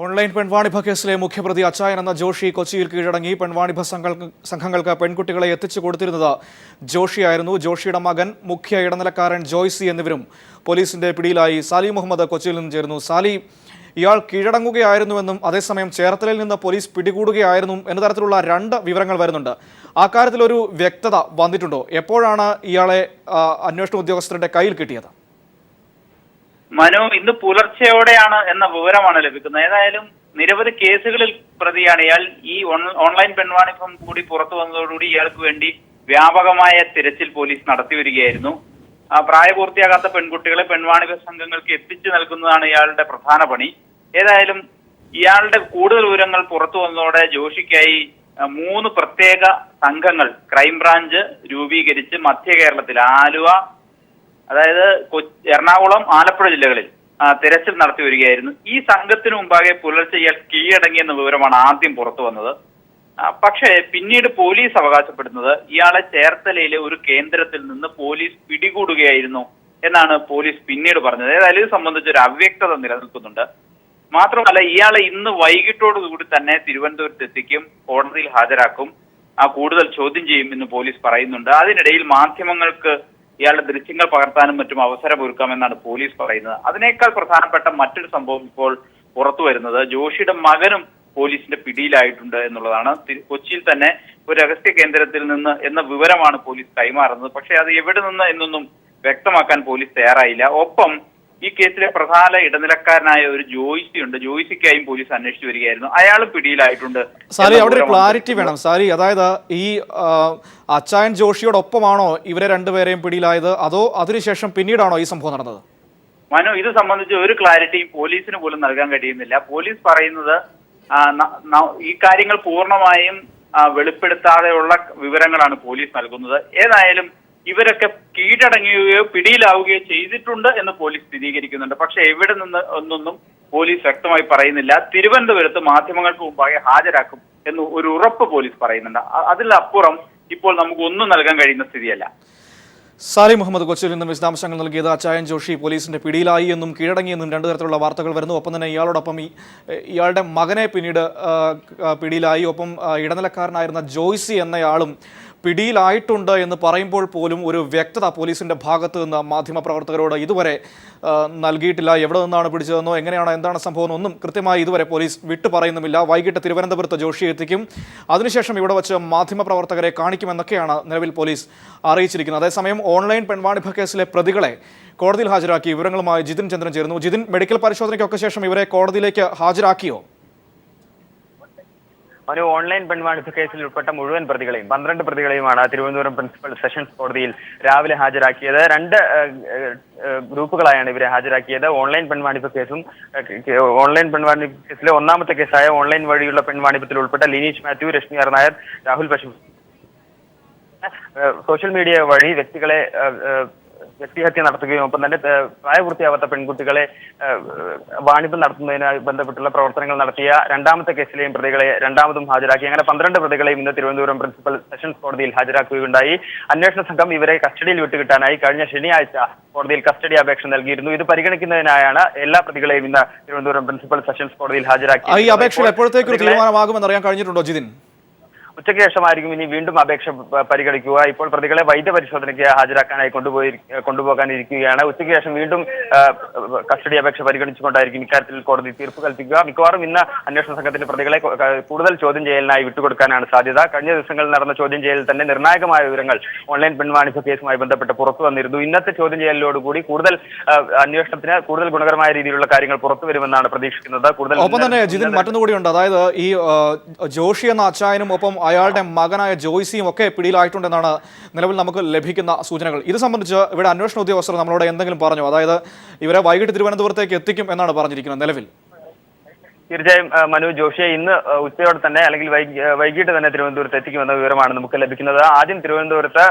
Online പെൺവാണിഭ കേസിലെ മുഖ്യപ്രതി അച്ചായൻ എന്ന ജോഷി കൊച്ചിയിൽ കീഴടങ്ങി. പെൺവാണിഭ സംഘങ്ങൾക്ക് പെൺകുട്ടികളെ എത്തിച്ചു കൊടുത്തിരുന്നത് ജോഷിയായിരുന്നു. ജോഷിയുടെ മകൻ, മുഖ്യ ഇടനിലക്കാരൻ ജോയ്സി എന്നിവരും പോലീസിന്റെ പിടിയിലായി. സാലി മുഹമ്മദ് കൊച്ചിയിൽ നിന്ന് ചേരുന്നു. സാലി, ഇയാൾ കീഴടങ്ങുകയായിരുന്നുവെന്നും അതേസമയം ചേർത്തലയിൽ നിന്ന് പോലീസ് പിടികൂടുകയായിരുന്നു എന്ന തരത്തിലുള്ള രണ്ട് വിവരങ്ങൾ വരുന്നുണ്ട്. ആ കാര്യത്തിലൊരു വ്യക്തത വന്നിട്ടുണ്ടോ? എപ്പോഴാണ് ഇയാളെ അന്വേഷണ ഉദ്യോഗസ്ഥരുടെ കയ്യിൽ കിട്ടിയത്? മനു, ഇന്ന് പുലർച്ചെയോടെയാണ് എന്ന വിവരമാണ് ലഭിക്കുന്നത്. ഏതായാലും നിരവധി കേസുകളിൽ പ്രതിയാണ് ഇയാൾ. ഈ ഓൺലൈൻ പെൺവാണിഭം കൂടി പുറത്തു വന്നതോടുകൂടി ഇയാൾക്ക് വേണ്ടി വ്യാപകമായ തിരച്ചിൽ പോലീസ് നടത്തി വരികയായിരുന്നു. പ്രായപൂർത്തിയാകാത്ത പെൺകുട്ടികളെ പെൺവാണിഭ സംഘങ്ങൾക്ക് എത്തിച്ചു നൽകുന്നതാണ് ഇയാളുടെ പ്രധാന പണി. ഏതായാലും ഇയാളുടെ കൂടുതൽ വിവരങ്ങൾ പുറത്തു വന്നതോടെ ജോഷിക്കായി 3 പ്രത്യേക സംഘങ്ങൾ ക്രൈംബ്രാഞ്ച് രൂപീകരിച്ച് മധ്യ കേരളത്തിൽ ആലുവ, അതായത് എറണാകുളം, ആലപ്പുഴ ജില്ലകളിൽ തിരച്ചിൽ നടത്തി വരികയായിരുന്നു. ഈ സംഘത്തിനു മുമ്പാകെ പുലർച്ചെ ഇയാൾ കീഴടങ്ങിയെന്ന വിവരമാണ് ആദ്യം പുറത്തു വന്നത്. പക്ഷേ പിന്നീട് പോലീസ് അവകാശപ്പെടുന്നത് ഇയാളെ ചേർത്തലയിലെ ഒരു കേന്ദ്രത്തിൽ നിന്ന് പോലീസ് പിടികൂടുകയായിരുന്നു എന്നാണ് പോലീസ് പിന്നീട് പറഞ്ഞത്. ഏതായാലും ഇത് സംബന്ധിച്ച് ഒരു അവ്യക്തത നിലനിൽക്കുന്നുണ്ട്. മാത്രമല്ല, ഇയാളെ ഇന്ന് വൈകിട്ടോടുകൂടി തന്നെ തിരുവനന്തപുരത്ത് എത്തിക്കും, കോടതിയിൽ ഹാജരാക്കും, കൂടുതൽ ചോദ്യം ചെയ്യും എന്ന് പോലീസ് പറയുന്നുണ്ട്. അതിനിടയിൽ മാധ്യമങ്ങൾക്ക് ഇയാളുടെ ദൃശ്യങ്ങൾ പകർത്താനും മറ്റും അവസരമൊരുക്കാമെന്നാണ് പോലീസ് പറയുന്നത്. അതിനേക്കാൾ പ്രധാനപ്പെട്ട മറ്റൊരു സംഭവം ഇപ്പോൾ പുറത്തു വരുന്നത് ജോഷിയുടെ മകനും പോലീസിന്റെ പിടിയിലായിട്ടുണ്ട് എന്നുള്ളതാണ്. കൊച്ചിയിൽ തന്നെ ഒരു രഹസ്യ കേന്ദ്രത്തിൽ നിന്ന് എന്ന വിവരമാണ് പോലീസ് കൈമാറുന്നത്. പക്ഷേ അത് എവിടെ നിന്ന് എന്നൊന്നും വ്യക്തമാക്കാൻ പോലീസ് തയ്യാറായില്ല. ഒപ്പം ഈ കേസിലെ പ്രധാന ഇടനിലക്കാരനായ ഒരു ജോയ്സി ഉണ്ട്. ജോയ്സിക്കായും പോലീസ് അന്വേഷിച്ചു വരികയായിരുന്നു. അയാളും പിടിയിലായിട്ടുണ്ട്. സാലി, അവിടെ ഒരു ക്ലാരിറ്റി വേണം സാലി. അതായത് ഈ അച്ചായൻ ജോഷിയോടൊപ്പമാണോ ഇവരെ രണ്ടുപേരെയും പിടിയിലായത്, അതോ അതിനുശേഷം പിന്നീടാണോ ഈ സംഭവം നടന്നത്? മനു, ഇത് സംബന്ധിച്ച് ഒരു ക്ലാരിറ്റിയും പോലീസിന് പോലും നൽകാൻ കഴിയുന്നില്ല. പോലീസ് പറയുന്നത് ഈ കാര്യങ്ങൾ പൂർണ്ണമായും വെളിപ്പെടുത്താതെയുള്ള വിവരങ്ങളാണ് പോലീസ് നൽകുന്നത്. ഏതായാലും ഇവരൊക്കെ കീഴടങ്ങുകയോ പിടിയിലാവുകയോ ചെയ്തിട്ടുണ്ട് എന്ന് പോലീസ് സ്ഥിരീകരിക്കുന്നുണ്ട്. പക്ഷെ എവിടെ നിന്ന് എന്നൊന്നും പോലീസ് വ്യക്തമായി പറയുന്നില്ല. തിരുവനന്തപുരത്ത് മാധ്യമങ്ങൾക്ക് മുമ്പാകെ ഹാജരാക്കും എന്ന് ഒരു ഉറപ്പ് പോലീസ് പറയുന്നുണ്ട്. അതിലപ്പുറം ഇപ്പോൾ നമുക്ക് ഒന്നും നൽകാൻ കഴിയുന്ന സ്ഥിതിയല്ല. സാലി മുഹമ്മദ് കൊച്ചിയിൽ നിന്നും വിശദാംശങ്ങൾ നൽകിയത്. അച്ചായൻ ജോഷി പോലീസിന്റെ പിടിയിലായി എന്നും കീഴടങ്ങിയെന്നും രണ്ടു തരത്തിലുള്ള വാർത്തകൾ വരുന്നു. ഒപ്പം തന്നെ ഇയാളോടൊപ്പം ഇയാളുടെ മകനെ പിന്നീട് പിടിയിലായി. ഒപ്പം ഇടനിലക്കാരനായിരുന്ന ജോയ്സി എന്നയാളും പിടിയിലായിട്ടുണ്ട് എന്ന് പറയുമ്പോൾ പോലും ഒരു വ്യക്തത പോലീസിന്റെ ഭാഗത്ത് നിന്ന് മാധ്യമപ്രവർത്തകരോട് ഇതുവരെ നൽകിയിട്ടില്ല. എവിടെ നിന്നാണ് പിടിച്ചതെന്നോ എന്താണ് സംഭവം ഒന്നും കൃത്യമായി ഇതുവരെ പോലീസ് വിട്ടു പറയുന്നുമില്ല. വൈകിട്ട് തിരുവനന്തപുരത്ത് ജോഷിയെ എത്തിക്കും, അതിനുശേഷം ഇവിടെ വച്ച് മാധ്യമപ്രവർത്തകരെ കാണിക്കുമെന്നൊക്കെയാണ് നിലവിൽ പോലീസ് അറിയിച്ചിരിക്കുന്നത്. അതേസമയം ഓൺലൈൻ പെൺവാണിഭ കേസിലെ പ്രതികളെ കോടതിയിൽ ഹാജരാക്കി. വിവരങ്ങളുമായി ജിതിൻ ചന്ദ്രൻ ചേരുന്നു. ജിതിൻ, മെഡിക്കൽ പരിശോധനയ്ക്കൊക്കെ ശേഷം ഇവരെ കോടതിയിലേക്ക് ഹാജരാക്കിയോ? ഒരു ഓൺലൈൻ പെൺവാണിഭ കേസിൽ ഉൾപ്പെട്ട മുഴുവൻ പ്രതികളെയും 12 പ്രതികളെയുമാണ് തിരുവനന്തപുരം പ്രിൻസിപ്പൽ സെഷൻസ് കോടതിയിൽ രാവിലെ ഹാജരാക്കിയത്. 2 ഗ്രൂപ്പുകളായാണ് ഇവരെ ഹാജരാക്കിയത്. ഓൺലൈൻ പെൺവാണിഭ കേസും ഓൺലൈൻ പെൺവാണിഭ കേസിലെ ഒന്നാമത്തെ കേസായ ഓൺലൈൻ വഴിയുള്ള പെൺവാണിഭത്തിൽ ഉൾപ്പെട്ട ലിനീഷ് മാത്യു, രശ്മി ആർ നായർ, രാഹുൽ പശു സോഷ്യൽ മീഡിയ വഴി വ്യക്തിഹത്യ നടത്തുകയും ഒപ്പം തന്നെ പ്രായപൂർത്തിയാവാത്ത പെൺകുട്ടികളെ വാണിഭം നടത്തുന്നതിനായി ബന്ധപ്പെട്ടുള്ള പ്രവർത്തനങ്ങൾ നടത്തിയ രണ്ടാമത്തെ കേസിലെയും പ്രതികളെ രണ്ടാമതും ഹാജരാക്കി. അങ്ങനെ 12 പ്രതികളെയും ഇന്ന് തിരുവനന്തപുരം പ്രിൻസിപ്പൽ സെഷൻസ് കോടതിയിൽ ഹാജരാക്കുകയുണ്ടായി. അന്വേഷണ സംഘം ഇവരെ കസ്റ്റഡിയിൽ വിട്ടുകിട്ടാനായി കഴിഞ്ഞ ശനിയാഴ്ച കോടതിയിൽ കസ്റ്റഡി അപേക്ഷ നൽകിയിരുന്നു. ഇത് പരിഗണിക്കുന്നതിനായാണ് എല്ലാ പ്രതികളെയും ഇന്ന് തിരുവനന്തപുരം പ്രിൻസിപ്പൽ സെഷൻസ് കോടതിയിൽ ഹാജരാക്കി. ഈ അപേക്ഷ എപ്പോഴത്തേക്ക് തീരുമാനമാകുമെന്ന് അറിയാൻ കഴിഞ്ഞിട്ടുണ്ടോ ജിതിൻ? ഉച്ചയ്ക്ക് ശേഷമായിരിക്കും ഇനി വീണ്ടും അപേക്ഷ പരിഗണിക്കുക. ഇപ്പോൾ പ്രതികളെ വൈദ്യപരിശോധനയ്ക്ക് ഹാജരാക്കാനായി കൊണ്ടുപോകാനിരിക്കുകയാണ്. ഉച്ചയ്ക്ക് ശേഷം വീണ്ടും കസ്റ്റഡി അപേക്ഷ പരിഗണിച്ചുകൊണ്ടായിരിക്കും ഇക്കാര്യത്തിൽ കോടതി തീർപ്പ് കൽപ്പിക്കുക. മിക്കവാറും ഇന്ന് അന്വേഷണ സംഘത്തിന്റെ പ്രതികളെ കൂടുതൽ ചോദ്യം ചെയ്യലിനായി വിട്ടുകൊടുക്കാനാണ് സാധ്യത. കഴിഞ്ഞ ദിവസങ്ങളിൽ നടന്ന ചോദ്യം ചെയ്യലിൽ തന്നെ നിർണായകമായ വിവരങ്ങൾ ഓൺലൈൻ പെൺവാണിഭ കേസുമായി ബന്ധപ്പെട്ട് പുറത്തു വന്നിരുന്നു. ഇന്നത്തെ ചോദ്യം ചെയ്യലിനോടുകൂടി കൂടുതൽ അന്വേഷണത്തിന് കൂടുതൽ ഗുണകരമായ രീതിയിലുള്ള കാര്യങ്ങൾ പുറത്തു വരുമെന്നാണ് പ്രതീക്ഷിക്കുന്നത്. ഒപ്പം തന്നെ ജിതിൻ, മറ്റൊന്നുകൂടിയുണ്ട്. അതായത് ഈ ജോഷി എന്ന അച്ചായനും ഒപ്പം അയാളുടെ മകനായ ജോയ്സിയും ഒക്കെ പിടിയിലായിട്ടുണ്ടെന്നാണ് നിലവിൽ നമുക്ക് ലഭിക്കുന്ന സൂചനകൾ. ഇത് സംബന്ധിച്ച് ഇവിടെ അന്വേഷണ ഉദ്യോഗസ്ഥർ നമ്മളോട് എന്തെങ്കിലും പറഞ്ഞു? അതായത് ഇവരെ വൈകിട്ട് തിരുവനന്തപുരത്തേക്ക് എത്തിക്കും എന്നാണ് പറഞ്ഞിരിക്കുന്നത് നിലവിൽ. തീർച്ചയായും മനു, ജോഷിയെ ഇന്ന് ഉച്ചയോടെ തന്നെ അല്ലെങ്കിൽ വൈകിട്ട് തന്നെ തിരുവനന്തപുരത്ത് എത്തിക്കുമെന്ന വിവരമാണ് നമുക്ക് ലഭിക്കുന്നത്. ആദ്യം തിരുവനന്തപുരത്ത്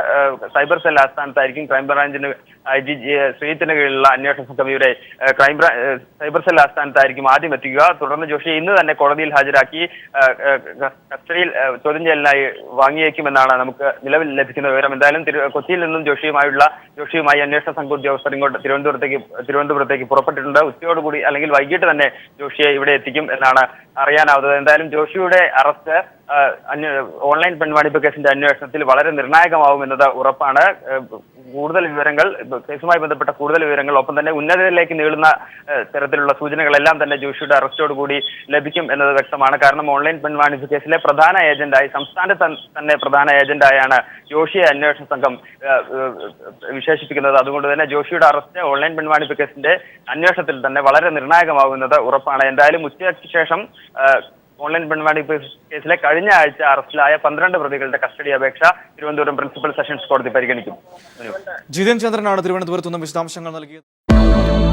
സൈബർ സെൽ ആസ്ഥാനത്തായിരിക്കും ക്രൈംബ്രാഞ്ചിന് IG ശ്രീജിത്തിന് കീഴിലുള്ള അന്വേഷണ സംഘം ഇവരെ സൈബർ സെൽ ആസ്ഥാനത്തായിരിക്കും ആദ്യം എത്തിക്കുക. തുടർന്ന് ജോഷിയെ ഇന്ന് തന്നെ കോടതിയിൽ ഹാജരാക്കി കസ്റ്റഡിയിൽ ചോദ്യം ചെയ്യലിനായി വാങ്ങിയേക്കുമെന്നാണ് നമുക്ക് നിലവിൽ ലഭിക്കുന്ന വിവരം. എന്തായാലും കൊച്ചിയിൽ നിന്നും ജോഷിയുമായി അന്വേഷണ സംഘ ഉദ്യോഗസ്ഥർ ഇങ്ങോട്ട് തിരുവനന്തപുരത്തേക്ക് പുറപ്പെട്ടിട്ടുണ്ട്. ഉച്ചയോടുകൂടി അല്ലെങ്കിൽ വൈകിട്ട് തന്നെ ജോഷിയെ ഇവിടെ എത്തിക്കും. എന്നാണ് അറിയാനാവുന്നത്. എന്തായാലും ജോഷിയുടെ അറസ്റ്റ് ഓൺലൈൻ പെൺവാണിഭ കേസിന്റെ അന്വേഷണത്തിൽ വളരെ നിർണായകമാവുമെന്നത് ഉറപ്പാണ്. കൂടുതൽ വിവരങ്ങൾ, കേസുമായി ബന്ധപ്പെട്ട കൂടുതൽ വിവരങ്ങൾ, ഒപ്പം തന്നെ ഉന്നതരിലേക്ക് നീളുന്ന തരത്തിലുള്ള സൂചനകളെല്ലാം തന്നെ ജോഷിയുടെ അറസ്റ്റോടുകൂടി ലഭിക്കും എന്നത് വ്യക്തമാണ്. കാരണം ഓൺലൈൻ പെൺവാണിഭ കേസിലെ പ്രധാന ഏജന്റായി, സംസ്ഥാനത്ത് തന്നെ പ്രധാന ഏജന്റായാണ് ജോഷിയെ അന്വേഷണ സംഘം വിശേഷിപ്പിക്കുന്നത്. അതുകൊണ്ട് തന്നെ ജോഷിയുടെ അറസ്റ്റ് ഓൺലൈൻ പെൺവാണിഭ കേസിന്റെ അന്വേഷണത്തിൽ തന്നെ വളരെ നിർണായകമാകുന്നത് ഉറപ്പാണ്. എന്തായാലും ഉച്ചയ്ക്ക് ശേഷം ഓൺലൈൻ പെൺവാണിഭ കേസിലെ കഴിഞ്ഞ ആഴ്ച അറസ്റ്റിലായ 12 പ്രതികളുടെ കസ്റ്റഡി അപേക്ഷ തിരുവനന്തപുരം പ്രിൻസിപ്പൽ സെഷൻസ് കോടതി പരിഗണിക്കും. ജിതേൻ ചന്ദ്രനാണ് തിരുവനന്തപുരത്ത് നിന്നും വിശദാംശങ്ങൾ നൽകിയത്.